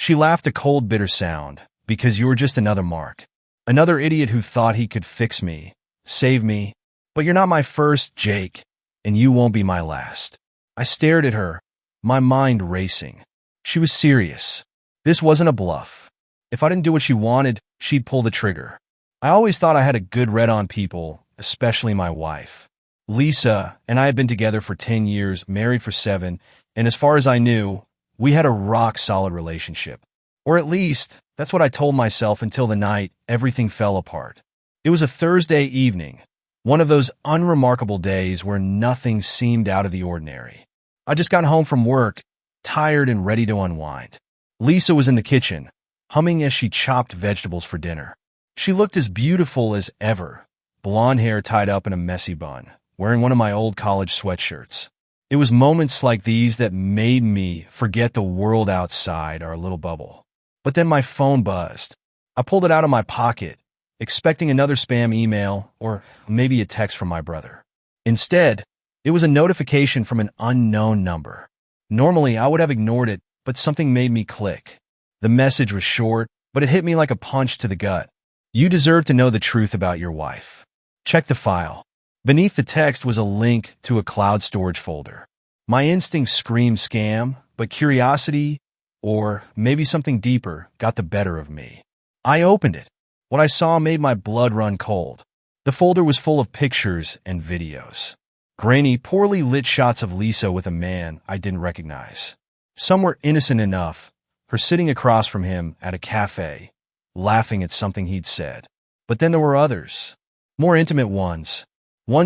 She laughed a cold, bitter sound, because you were just another Mark. Another idiot who thought he could fix me, save me. But you're not my first, Jake, and you won't be my last. I stared at her, my mind racing. She was serious. This wasn't a bluff. If I didn't do what she wanted, she'd pull the trigger. I always thought I had a good read on people, especially my wife. Lisa and I had been together for 10 years, married for 7, and as far as I knew, we had a rock-solid relationship. Or at least, that's what I told myself until the night everything fell apart. It was a Thursday evening, one of those unremarkable days where nothing seemed out of the ordinary. I just got home from work, tired and ready to unwind. Lisa was in the kitchen, humming as she chopped vegetables for dinner. She looked as beautiful as ever, blonde hair tied up in a messy bun, wearing one of my old college sweatshirts. It was moments like these that made me forget the world outside our little bubble. But then my phone buzzed. I pulled it out of my pocket, expecting another spam email or maybe a text from my brother. Instead, it was a notification from an unknown number. Normally, I would have ignored it, but something made me click. The message was short, but it hit me like a punch to the gut. You deserve to know the truth about your wife. Check the file. Beneath the text was a link to a cloud storage folder. My instincts screamed scam, but curiosity, or maybe something deeper, got the better of me. I opened it. What I saw made my blood run cold. The folder was full of pictures and videos. Grainy, poorly lit shots of Lisa with a man I didn't recognize. Some were innocent enough, her sitting across from him at a cafe, laughing at something he'd said. But then there were others, more intimate ones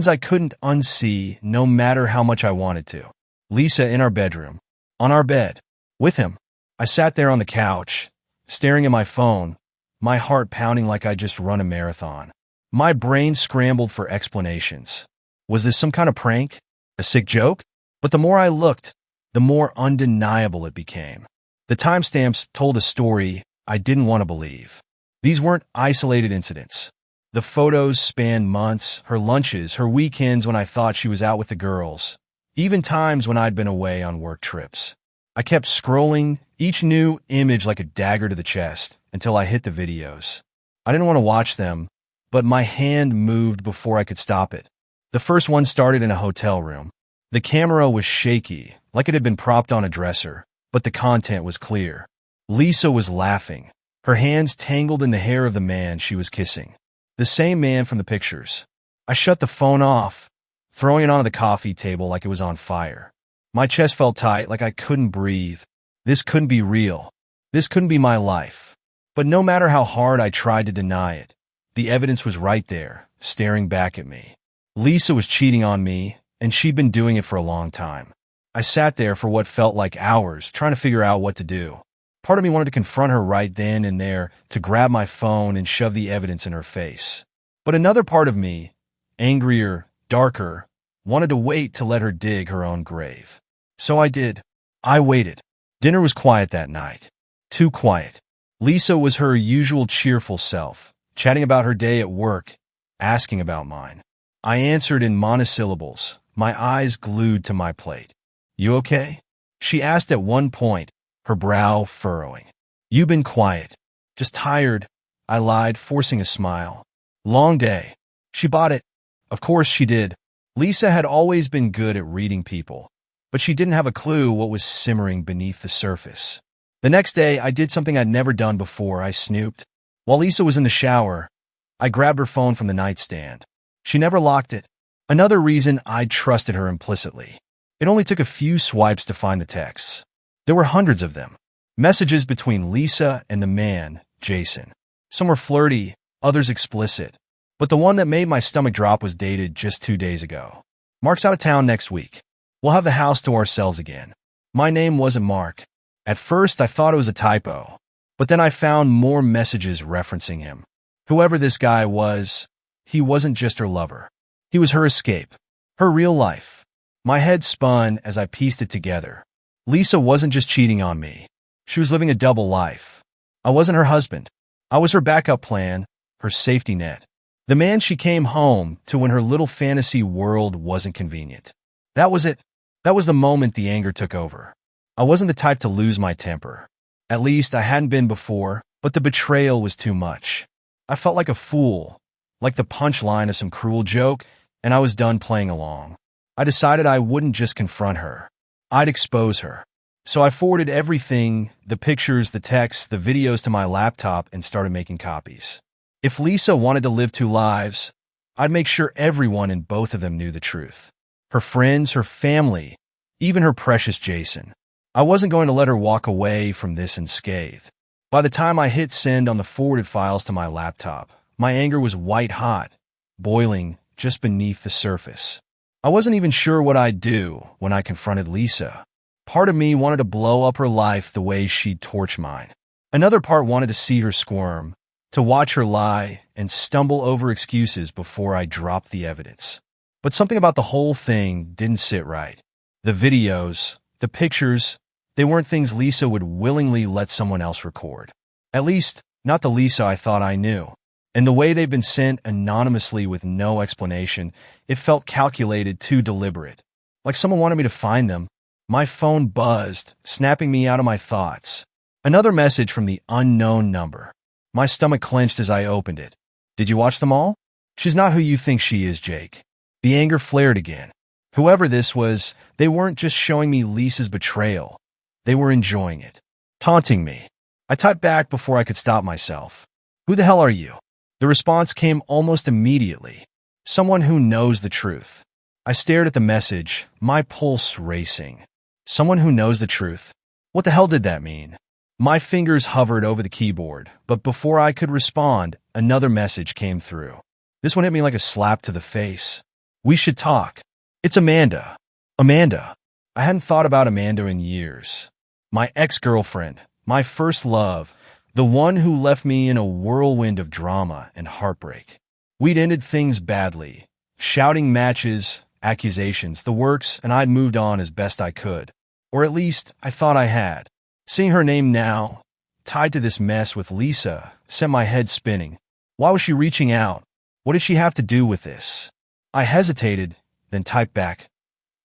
I couldn't unsee no matter how much I wanted to. Lisa in our bedroom, on our bed, with him. I sat there on the couch, staring at my phone, my heart pounding like I'd just run a marathon. My brain scrambled for explanations. Was this some kind of prank? A sick joke? But the more I looked, the more undeniable it became. The timestamps told a story I didn't want to believe. These weren't isolated incidents. The photos spanned months, her lunches, her weekends when I thought she was out with the girls, even times when I'd been away on work trips. I kept scrolling, each new image like a dagger to the chest, until I hit the videos. I didn't want to watch them, but my hand moved before I could stop it. The first one started in a hotel room. The camera was shaky, like it had been propped on a dresser, but the content was clear. Lisa was laughing, her hands tangled in the hair of the man she was kissing. The same man from the pictures. I shut the phone off, throwing it onto the coffee table like it was on fire. My chest felt tight, like I couldn't breathe. This couldn't be real. This couldn't be my life. But no matter how hard I tried to deny it, the evidence was right there, staring back at me. Lisa was cheating on me, and she'd been doing it for a long time. I sat there for what felt like hours, trying to figure out what to do. Part of me wanted to confront her right then and there, to grab my phone and shove the evidence in her face. But another part of me, angrier, darker, wanted to wait to let her dig her own grave. So I did. I waited. Dinner was quiet that night. Too quiet. Lisa was her usual cheerful self, chatting about her day at work, asking about mine. I answered in monosyllables, my eyes glued to my plate. You okay? She asked at one point, her brow furrowing. You've been quiet. Just tired, I lied, forcing a smile. Long day. She bought it. Of course she did. Lisa had always been good at reading people, but she didn't have a clue what was simmering beneath the surface. The next day, I did something I'd never done before. I snooped. While Lisa was in the shower, I grabbed her phone from the nightstand. She never locked it. Another reason I'd trusted her implicitly. It only took a few swipes to find the texts. There were hundreds of them. Messages between Lisa and the man, Jason. Some were flirty, others explicit. But the one that made my stomach drop was dated just 2 days ago. Mark's out of town next week. We'll have the house to ourselves again. My name wasn't Mark. At first, I thought it was a typo. But then I found more messages referencing him. Whoever this guy was, he wasn't just her lover. He was her escape. Her real life. My head spun as I pieced it together. Lisa wasn't just cheating on me. She was living a double life. I wasn't her husband. I was her backup plan, her safety net. The man she came home to when her little fantasy world wasn't convenient. That was it. That was the moment the anger took over. I wasn't the type to lose my temper. At least I hadn't been before, but the betrayal was too much. I felt like a fool, like the punchline of some cruel joke, and I was done playing along. I decided I wouldn't just confront her. I'd expose her. So I forwarded everything, the pictures, the texts, the videos to my laptop and started making copies. If Lisa wanted to live two lives, I'd make sure everyone in both of them knew the truth. Her friends, her family, even her precious Jason. I wasn't going to let her walk away from this unscathed. By the time I hit send on the forwarded files to my laptop, my anger was white hot, boiling just beneath the surface. I wasn't even sure what I'd do when I confronted Lisa. Part of me wanted to blow up her life the way she'd torch mine. Another part wanted to see her squirm, to watch her lie and stumble over excuses before I dropped the evidence. But something about the whole thing didn't sit right. The videos, the pictures, they weren't things Lisa would willingly let someone else record. At least, not the Lisa I thought I knew. And the way they've been sent anonymously with no explanation, it felt calculated, too deliberate. Like someone wanted me to find them. My phone buzzed, snapping me out of my thoughts. Another message from the unknown number. My stomach clenched as I opened it. Did you watch them all? She's not who you think she is, Jake. The anger flared again. Whoever this was, they weren't just showing me Lisa's betrayal. They were enjoying it. Taunting me. I typed back before I could stop myself. Who the hell are you? The response came almost immediately. Someone who knows the truth. I stared at the message, my pulse racing. Someone who knows the truth? What the hell did that mean? My fingers hovered over the keyboard, but before I could respond, another message came through. This one hit me like a slap to the face. We should talk. It's Amanda. Amanda. I hadn't thought about Amanda in years. My ex-girlfriend, my first love, the one who left me in a whirlwind of drama and heartbreak. We'd ended things badly. Shouting matches, accusations, the works, and I'd moved on as best I could. Or at least, I thought I had. Seeing her name now, tied to this mess with Lisa, sent my head spinning. Why was she reaching out? What did she have to do with this? I hesitated, then typed back.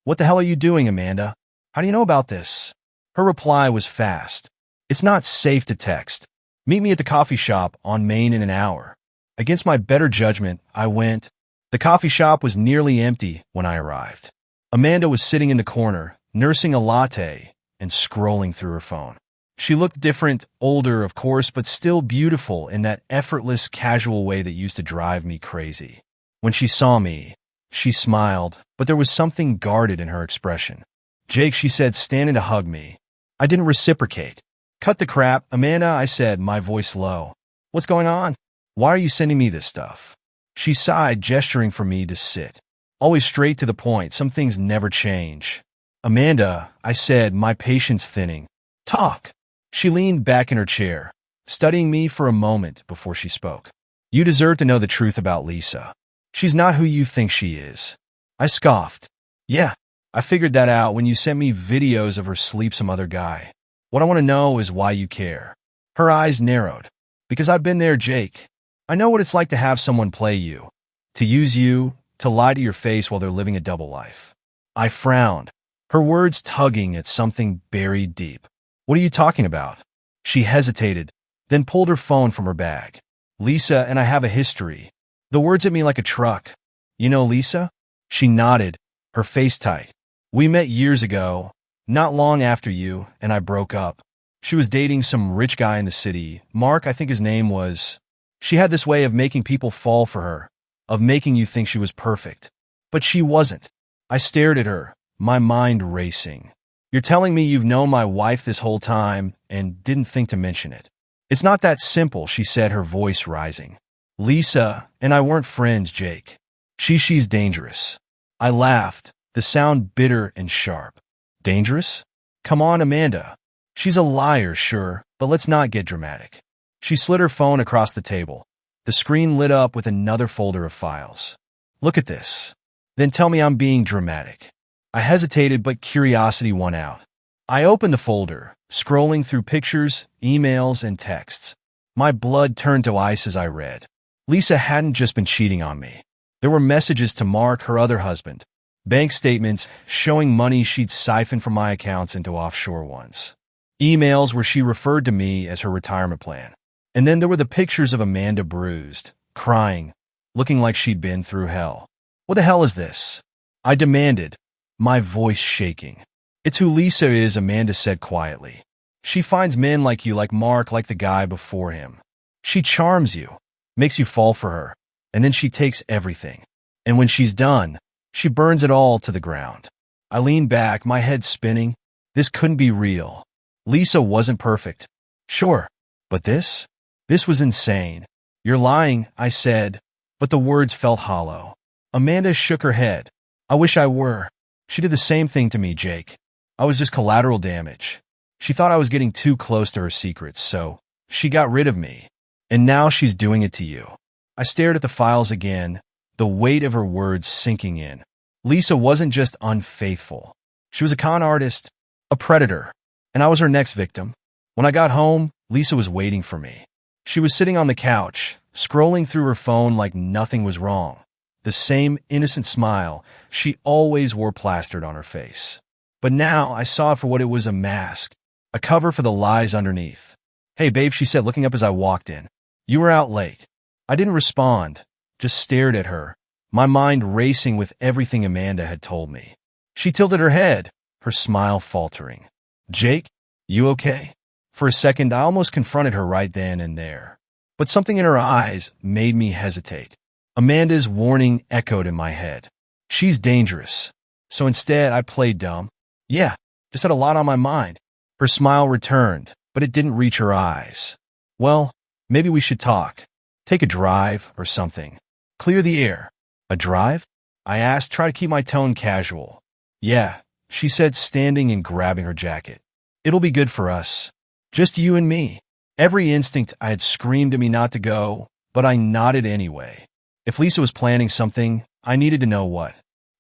What the hell are you doing, Amanda? How do you know about this? Her reply was fast. It's not safe to text. Meet me at the coffee shop on Main in an hour. Against my better judgment, I went. The coffee shop was nearly empty when I arrived. Amanda was sitting in the corner, nursing a latte and scrolling through her phone. She looked different, older, of course, but still beautiful in that effortless, casual way that used to drive me crazy. When she saw me, she smiled, but there was something guarded in her expression. Jake, she said, standing to hug me. I didn't reciprocate. Cut the crap, Amanda, I said, my voice low. What's going on? Why are you sending me this stuff? She sighed, gesturing for me to sit. Always straight to the point, some things never change. Amanda, I said, my patience thinning. Talk. She leaned back in her chair, studying me for a moment before she spoke. You deserve to know the truth about Lisa. She's not who you think she is. I scoffed. Yeah, I figured that out when you sent me videos of her sleep some other guy. What I want to know is why you care. Her eyes narrowed. Because I've been there, Jake. I know what it's like to have someone play you, to use you, to lie to your face while they're living a double life. I frowned, her words tugging at something buried deep. What are you talking about? She hesitated, then pulled her phone from her bag. Lisa and I have a history. The words hit me like a truck. You know Lisa? She nodded, her face tight. We met years ago, not long after you and I broke up. She was dating some rich guy in the city. Mark, I think his name was. She had this way of making people fall for her, of making you think she was perfect. But she wasn't. I stared at her, my mind racing. You're telling me you've known my wife this whole time and didn't think to mention it. It's not that simple, she said, her voice rising. Lisa and I weren't friends, Jake. She's dangerous. I laughed, the sound bitter and sharp. Dangerous? Come on, Amanda. She's a liar, sure, but let's not get dramatic. She slid her phone across the table. The screen lit up with another folder of files. Look at this. Then tell me I'm being dramatic. I hesitated, but curiosity won out. I opened the folder, scrolling through pictures, emails, and texts. My blood turned to ice as I read. Lisa hadn't just been cheating on me. There were messages to Mark, her other husband. Bank statements showing money she'd siphoned from my accounts into offshore ones. emails where she referred to me as her retirement plan. And then there were the pictures of Amanda bruised, crying, looking like she'd been through hell. What the hell is this? I demanded, my voice shaking. It's who Lisa is, Amanda said quietly. She finds men like you, like Mark, like the guy before him. She charms you, makes you fall for her, and then she takes everything. And when she's done, she burns it all to the ground. I leaned back, my head spinning. This couldn't be real. Lisa wasn't perfect. Sure, but this was insane. You're lying, I said, but the words felt hollow. Amanda shook her head. I wish I were. She did the same thing to me, Jake. I was just collateral damage. She thought I was getting too close to her secrets, so she got rid of me. And now she's doing it to you. I stared at the files again, the weight of her words sinking in. Lisa wasn't just unfaithful. She was a con artist, a predator, and I was her next victim. When I got home, Lisa was waiting for me. She was sitting on the couch, scrolling through her phone like nothing was wrong. The same innocent smile she always wore plastered on her face. But now I saw it for what it was, a mask, a cover for the lies underneath. Hey, babe, she said, looking up as I walked in. You were out late. I didn't respond, just stared at her, my mind racing with everything Amanda had told me. She tilted her head, her smile faltering. Jake, you okay? For a second, I almost confronted her right then and there. But something in her eyes made me hesitate. Amanda's warning echoed in my head. She's dangerous. So instead, I played dumb. Yeah, just had a lot on my mind. Her smile returned, but it didn't reach her eyes. Well, maybe we should talk. Take a drive or something. Clear the air. A drive? I asked, trying to keep my tone casual. Yeah, she said, standing and grabbing her jacket. It'll be good for us. Just you and me. Every instinct I had screamed at me not to go, but I nodded anyway. If Lisa was planning something, I needed to know what.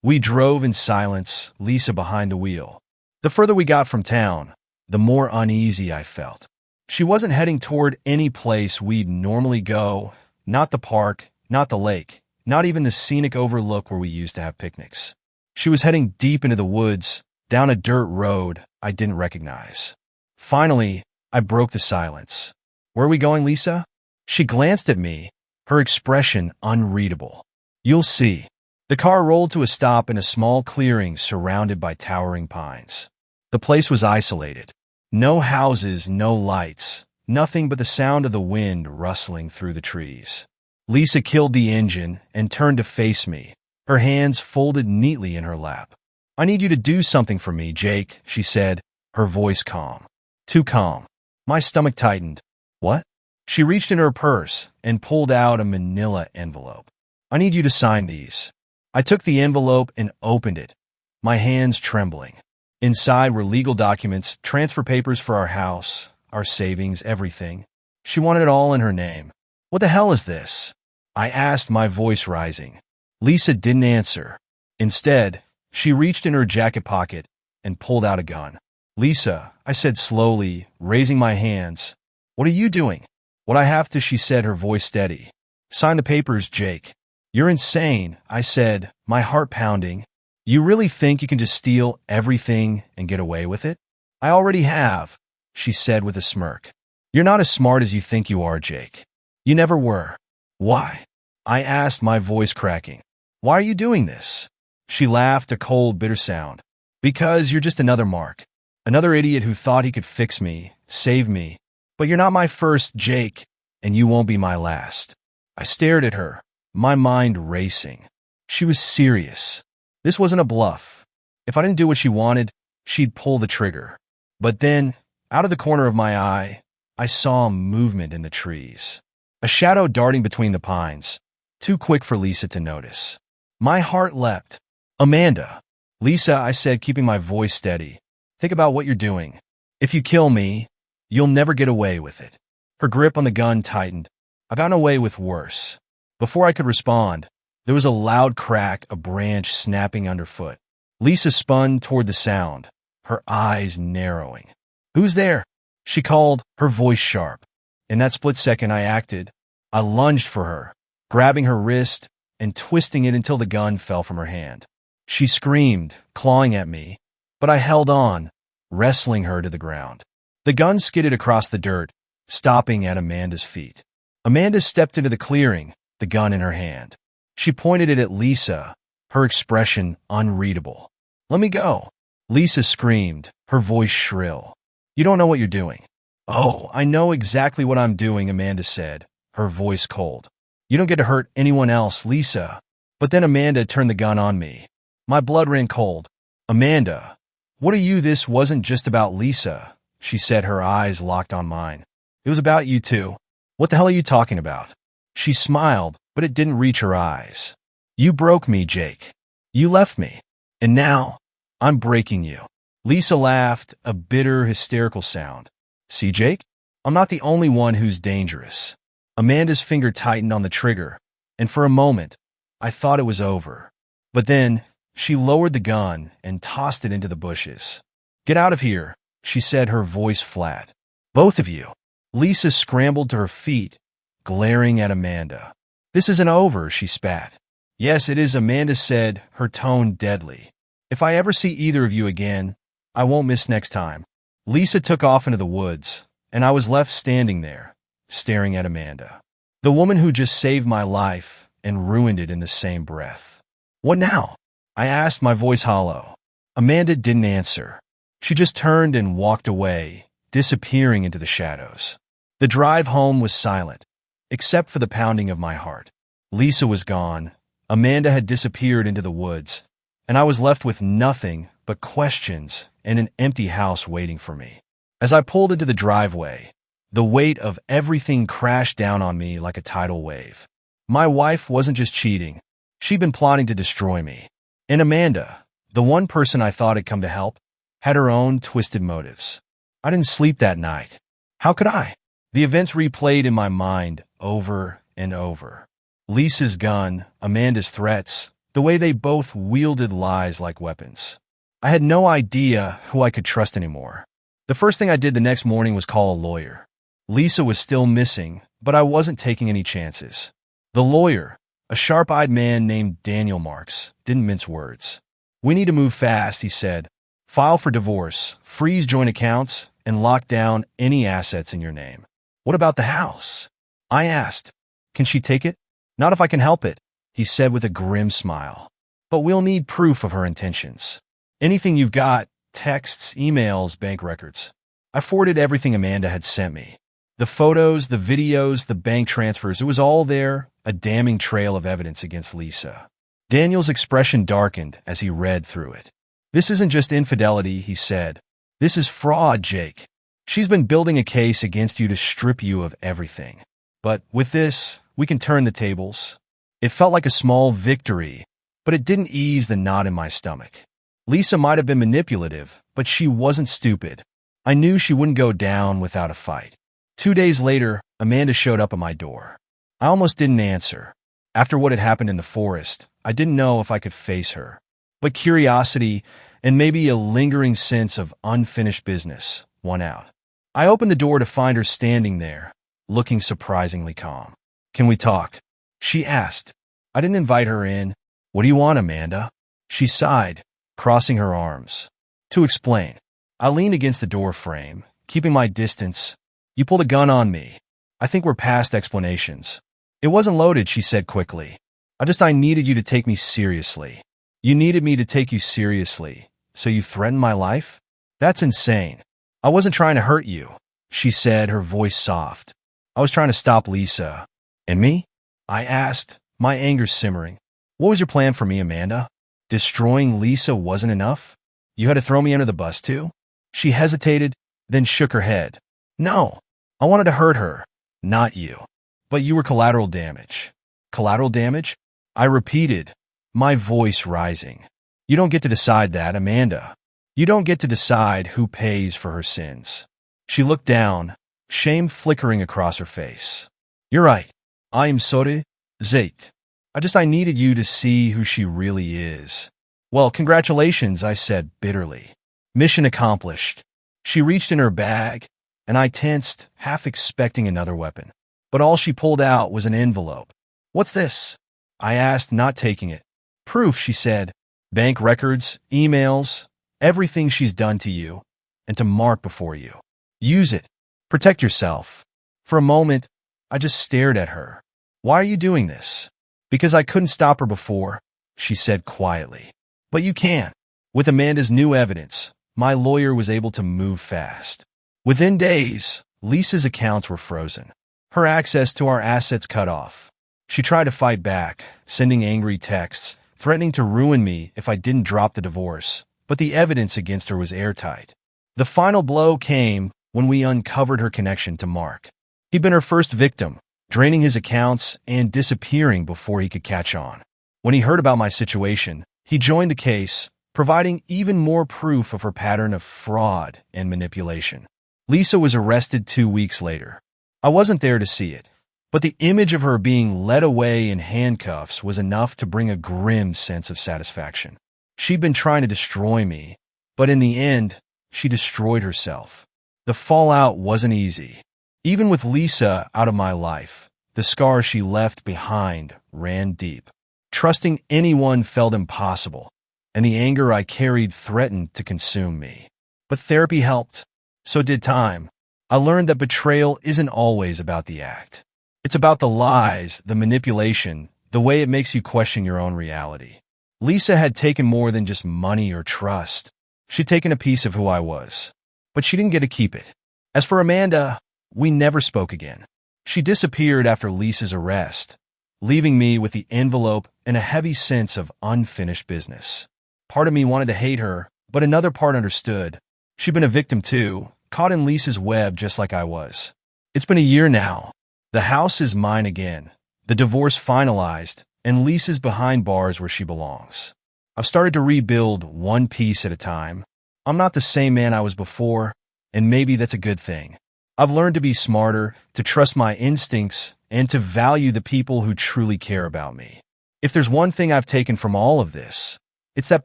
We drove in silence, Lisa behind the wheel. The further we got from town, the more uneasy I felt. She wasn't heading toward any place we'd normally go, not the park, not the lake, not even the scenic overlook where we used to have picnics. She was heading deep into the woods, down a dirt road I didn't recognize. Finally, I broke the silence. Where are we going, Lisa? She glanced at me, her expression unreadable. You'll see. The car rolled to a stop in a small clearing surrounded by towering pines. The place was isolated. No houses, no lights, nothing but the sound of the wind rustling through the trees. Lisa killed the engine and turned to face me, her hands folded neatly in her lap. I need you to do something for me, Jake, she said, her voice calm. Too calm. My stomach tightened. What? She reached in her purse and pulled out a manila envelope. I need you to sign these. I took the envelope and opened it, my hands trembling. Inside were legal documents, transfer papers for our house, our savings, everything. She wanted it all in her name. What the hell is this? I asked, my voice rising. Lisa didn't answer. Instead, she reached in her jacket pocket and pulled out a gun. Lisa, I said slowly, raising my hands. What are you doing? What I have to, she said, her voice steady. Sign the papers, Jake. You're insane, I said, my heart pounding. You really think you can just steal everything and get away with it? I already have, she said with a smirk. You're not as smart as you think you are, Jake. You never were. Why? I asked, my voice cracking. Why are you doing this? She laughed, a cold, bitter sound. Because you're just another Mark. Another idiot who thought he could fix me, save me. But you're not my first, Jake, and you won't be my last. I stared at her, my mind racing. She was serious. This wasn't a bluff. If I didn't do what she wanted, she'd pull the trigger. But then, out of the corner of my eye, I saw movement in the trees. A shadow darting between the pines, too quick for Lisa to notice. My heart leapt. Amanda. Lisa, I said, keeping my voice steady. Think about what you're doing. If you kill me, you'll never get away with it. Her grip on the gun tightened. I've gotten away with worse. Before I could respond, there was a loud crack, a branch snapping underfoot. Lisa spun toward the sound, her eyes narrowing. Who's there? She called, her voice sharp. In that split second, I acted. I lunged for her, grabbing her wrist and twisting it until the gun fell from her hand. She screamed, clawing at me, but I held on, wrestling her to the ground. The gun skidded across the dirt, stopping at Amanda's feet. Amanda stepped into the clearing, the gun in her hand. She pointed it at Lisa, her expression unreadable. "Let me go," Lisa screamed, her voice shrill. "You don't know what you're doing." "Oh, I know exactly what I'm doing," Amanda said, her voice cold. "You don't get to hurt anyone else, Lisa." But then Amanda turned the gun on me. My blood ran cold. "Amanda, what are you? This wasn't just about Lisa," she said, her eyes locked on mine. "It was about you too." "What the hell are you talking about?" She smiled, but it didn't reach her eyes. "You broke me, Jake. You left me. And now, I'm breaking you." Lisa laughed, a bitter, hysterical sound. "See, Jake? I'm not the only one who's dangerous." Amanda's finger tightened on the trigger, and for a moment, I thought it was over. But then, she lowered the gun and tossed it into the bushes. "Get out of here," she said, her voice flat. "Both of you." Lisa scrambled to her feet, glaring at Amanda. "This isn't over," she spat. "Yes, it is," Amanda said, her tone deadly. "If I ever see either of you again, I won't miss next time." Lisa took off into the woods, and I was left standing there, staring at Amanda. The woman who just saved my life and ruined it in the same breath. "What now?" I asked, my voice hollow. Amanda didn't answer. She just turned and walked away, disappearing into the shadows. The drive home was silent, except for the pounding of my heart. Lisa was gone. Amanda had disappeared into the woods, and I was left with nothing but questions and an empty house waiting for me. As I pulled into the driveway, the weight of everything crashed down on me like a tidal wave. My wife wasn't just cheating. She'd been plotting to destroy me. And Amanda, the one person I thought had come to help, had her own twisted motives. I didn't sleep that night. How could I? The events replayed in my mind over and over. Lisa's gun, Amanda's threats, the way they both wielded lies like weapons. I had no idea who I could trust anymore. The first thing I did the next morning was call a lawyer. Lisa was still missing, but I wasn't taking any chances. The lawyer, a sharp-eyed man named Daniel Marks, didn't mince words. "We need to move fast," he said. "File for divorce, freeze joint accounts, and lock down any assets in your name." "What about the house?" I asked. "Can she take it?" "Not if I can help it," he said with a grim smile. "But we'll need proof of her intentions. Anything you've got, texts, emails, bank records." I forwarded everything Amanda had sent me. The photos, the videos, the bank transfers, it was all there, a damning trail of evidence against Lisa. Daniel's expression darkened as he read through it. "This isn't just infidelity," he said. "This is fraud, Jake. She's been building a case against you to strip you of everything. But with this, we can turn the tables." It felt like a small victory, but it didn't ease the knot in my stomach. Lisa might have been manipulative, but she wasn't stupid. I knew she wouldn't go down without a fight. 2 days later, Amanda showed up at my door. I almost didn't answer. After what had happened in the forest, I didn't know if I could face her. But curiosity, and maybe a lingering sense of unfinished business, won out. I opened the door to find her standing there, looking surprisingly calm. "Can we talk?" she asked. I didn't invite her in. "What do you want, Amanda?" She sighed, crossing her arms. "To explain." I leaned against the door frame, keeping my distance. "You pulled a gun on me. I think we're past explanations." "It wasn't loaded," she said quickly. I needed you to take me seriously." "You needed me to take you seriously, so you threatened my life?" "That's insane." "I wasn't trying to hurt you," she said, her voice soft. "I was trying to stop Lisa." "And me?" I asked, my anger simmering. "What was your plan for me, Amanda? Destroying Lisa wasn't enough? You had to throw me under the bus too?" She hesitated, then shook her head. "No, I wanted to hurt her, not you. But you were collateral damage." "Collateral damage?" I repeated, my voice rising. "You don't get to decide that, Amanda. You don't get to decide who pays for her sins." She looked down, shame flickering across her face. "You're right. I am sorry, Zeke. I needed you to see who she really is." "Well, congratulations," I said bitterly. "Mission accomplished." She reached in her bag, and I tensed, half expecting another weapon. But all she pulled out was an envelope. "What's this?" I asked, not taking it. "Proof," she said. "Bank records, emails, everything she's done to you, and to Mark before you. Use it. Protect yourself. For a moment, I just stared at her. Why are you doing this? Because I couldn't stop her before, she said quietly. But you can. With Amanda's new evidence, my lawyer was able to move fast. Within days, Lisa's accounts were frozen. Her access to our assets cut off. She tried to fight back, sending angry texts, threatening to ruin me if I didn't drop the divorce, but the evidence against her was airtight. The final blow came when we uncovered her connection to Mark. He'd been her first victim, draining his accounts and disappearing before he could catch on. When he heard about my situation, he joined the case, providing even more proof of her pattern of fraud and manipulation. Lisa was arrested 2 weeks later. I wasn't there to see it, but the image of her being led away in handcuffs was enough to bring a grim sense of satisfaction. She'd been trying to destroy me, but in the end, she destroyed herself. The fallout wasn't easy. Even with Lisa out of my life, the scars she left behind ran deep. Trusting anyone felt impossible, and the anger I carried threatened to consume me. But therapy helped. So did time. I learned that betrayal isn't always about the act. It's about the lies, the manipulation, the way it makes you question your own reality. Lisa had taken more than just money or trust. She'd taken a piece of who I was. But she didn't get to keep it. As for Amanda, we never spoke again. She disappeared after Lisa's arrest, leaving me with the envelope and a heavy sense of unfinished business. Part of me wanted to hate her, but another part understood. She'd been a victim too, caught in Lisa's web just like I was. It's been a year now. The house is mine again, the divorce finalized, and Lisa's behind bars where she belongs. I've started to rebuild one piece at a time. I'm not the same man I was before, and maybe that's a good thing. I've learned to be smarter, to trust my instincts, and to value the people who truly care about me. If there's one thing I've taken from all of this, it's that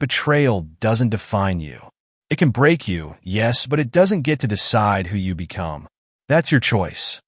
betrayal doesn't define you. It can break you, yes, but it doesn't get to decide who you become. That's your choice.